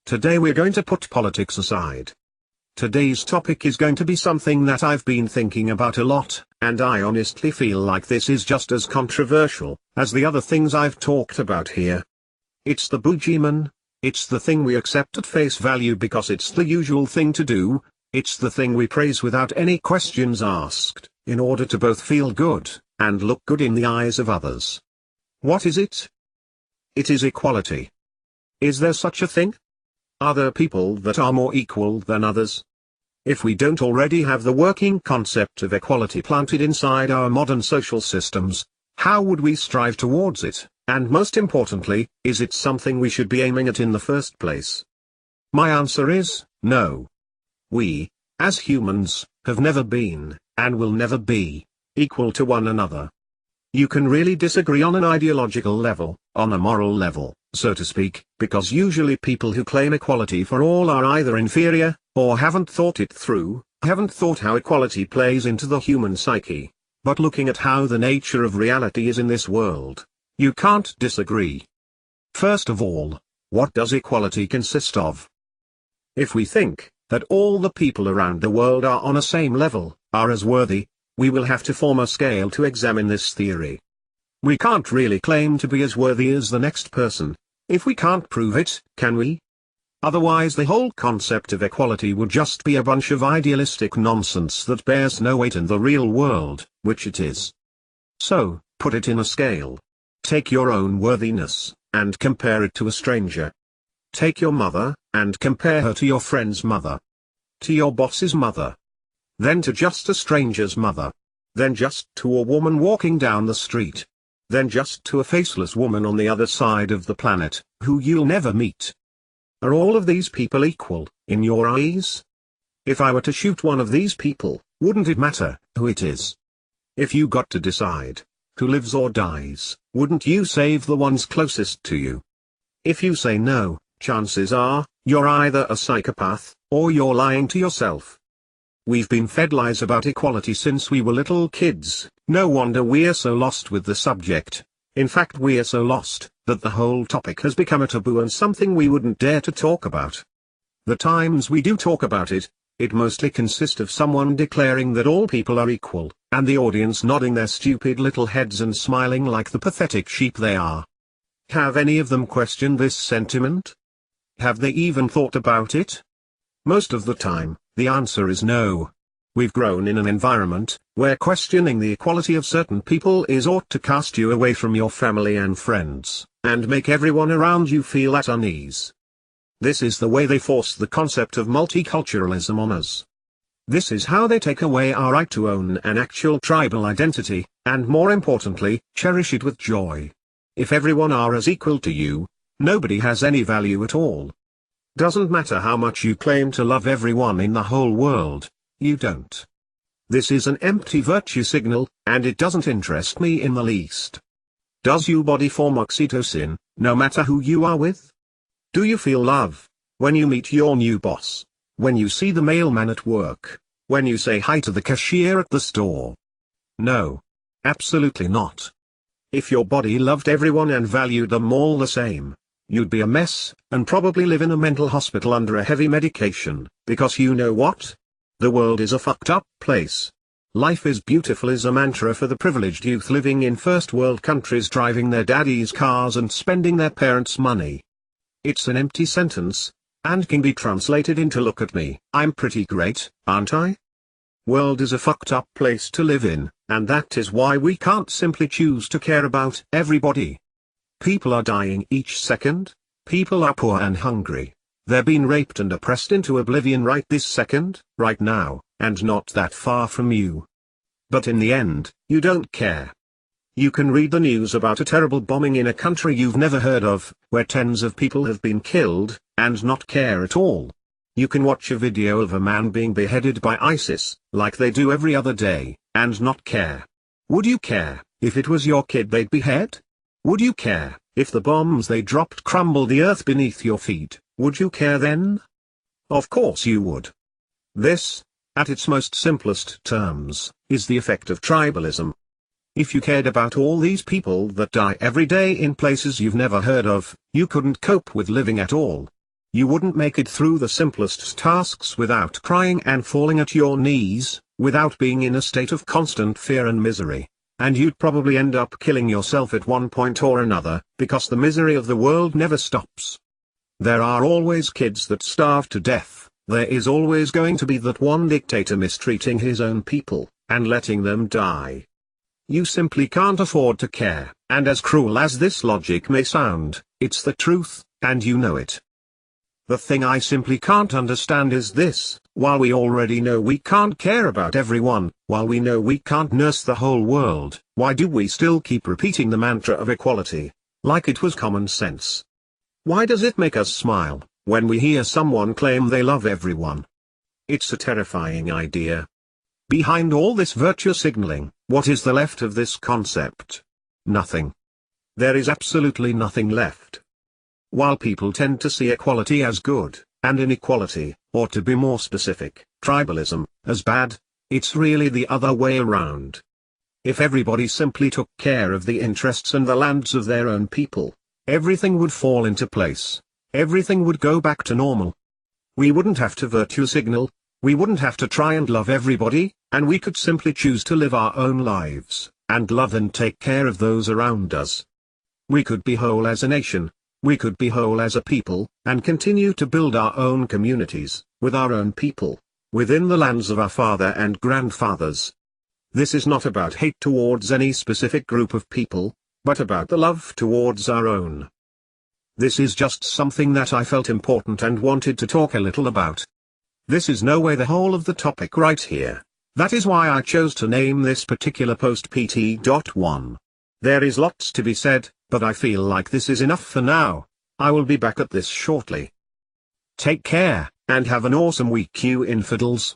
Today we're going to put politics aside. Today's topic is going to be something that I've been thinking about a lot, and I honestly feel like this is just as controversial as the other things I've talked about here. It's the boogeyman. It's the thing we accept at face value because it's the usual thing to do. It's the thing we praise without any questions asked, in order to both feel good and look good in the eyes of others. What is it? It is equality. Is there such a thing? Are there people that are more equal than others? If we don't already have the working concept of equality planted inside our modern social systems, how would we strive towards it? And most importantly, is it something we should be aiming at in the first place? My answer is, no. We, as humans, have never been, and will never be, equal to one another. You can really disagree on an ideological level, on a moral level, so to speak, because usually people who claim equality for all are either inferior, or haven't thought it through, haven't thought how equality plays into the human psyche. But looking at how the nature of reality is in this world, you can't disagree. First of all, what does equality consist of? If we think that all the people around the world are on a same level, are as worthy, we will have to form a scale to examine this theory. We can't really claim to be as worthy as the next person, if we can't prove it, can we? Otherwise the whole concept of equality would just be a bunch of idealistic nonsense that bears no weight in the real world, which it is. So, put it in a scale. Take your own worthiness, and compare it to a stranger. Take your mother, and compare her to your friend's mother. To your boss's mother. Then to just a stranger's mother. Then just to a woman walking down the street. Then just to a faceless woman on the other side of the planet, who you'll never meet. Are all of these people equal, in your eyes? If I were to shoot one of these people, wouldn't it matter who it is? If you got to decide who lives or dies, wouldn't you save the ones closest to you? If you say no, chances are, you're either a psychopath, or you're lying to yourself. We've been fed lies about equality since we were little kids. No wonder we're so lost with the subject. In fact, we're so lost that the whole topic has become a taboo and something we wouldn't dare to talk about. The times we do talk about it, it mostly consists of someone declaring that all people are equal, and the audience nodding their stupid little heads and smiling like the pathetic sheep they are. Have any of them questioned this sentiment? Have they even thought about it? Most of the time, the answer is no. We've grown in an environment where questioning the equality of certain people is ought to cast you away from your family and friends, and make everyone around you feel at unease. This is the way they force the concept of multiculturalism on us. This is how they take away our right to own an actual tribal identity, and more importantly, cherish it with joy. If everyone are as equal to you, nobody has any value at all. Doesn't matter how much you claim to love everyone in the whole world, you don't. This is an empty virtue signal, and it doesn't interest me in the least. Does your body form oxytocin, no matter who you are with? Do you feel love when you meet your new boss? When you see the mailman at work? When you say hi to the cashier at the store? No. Absolutely not. If your body loved everyone and valued them all the same, you'd be a mess, and probably live in a mental hospital under a heavy medication, because you know what? The world is a fucked up place. Life is beautiful is a mantra for the privileged youth living in first world countries, driving their daddies' cars and spending their parents' money. It's an empty sentence, and can be translated into look at me, I'm pretty great, aren't I? World is a fucked up place to live in, and that is why we can't simply choose to care about everybody. People are dying each second, people are poor and hungry, they're being raped and oppressed into oblivion right this second, right now, and not that far from you. But in the end, you don't care. You can read the news about a terrible bombing in a country you've never heard of, where tens of people have been killed, and not care at all. You can watch a video of a man being beheaded by ISIS, like they do every other day, and not care. Would you care if it was your kid they'd behead? Would you care if the bombs they dropped crumbled the earth beneath your feet? Would you care then? Of course you would. This, at its most simplest terms, is the effect of tribalism. If you cared about all these people that die every day in places you've never heard of, you couldn't cope with living at all. You wouldn't make it through the simplest tasks without crying and falling at your knees, without being in a state of constant fear and misery. And you'd probably end up killing yourself at one point or another, because the misery of the world never stops. There are always kids that starve to death, there is always going to be that one dictator mistreating his own people, and letting them die. You simply can't afford to care, and as cruel as this logic may sound, it's the truth, and you know it. The thing I simply can't understand is this: while we already know we can't care about everyone, while we know we can't nurse the whole world, why do we still keep repeating the mantra of equality, like it was common sense? Why does it make us smile, when we hear someone claim they love everyone? It's a terrifying idea. Behind all this virtue signaling, what is the left of this concept? Nothing. There is absolutely nothing left. While people tend to see equality as good, and inequality, or to be more specific, tribalism, as bad, it's really the other way around. If everybody simply took care of the interests and the lands of their own people, everything would fall into place. Everything would go back to normal. We wouldn't have to virtue signal, we wouldn't have to try and love everybody, and we could simply choose to live our own lives, and love and take care of those around us. We could be whole as a nation. We could be whole as a people, and continue to build our own communities, with our own people, within the lands of our father and grandfathers. This is not about hate towards any specific group of people, but about the love towards our own. This is just something that I felt important and wanted to talk a little about. This is no way the whole of the topic right here. That is why I chose to name this particular post PT.1. There is lots to be said, but I feel like this is enough for now. I will be back at this shortly. Take care, and have an awesome week, you infidels.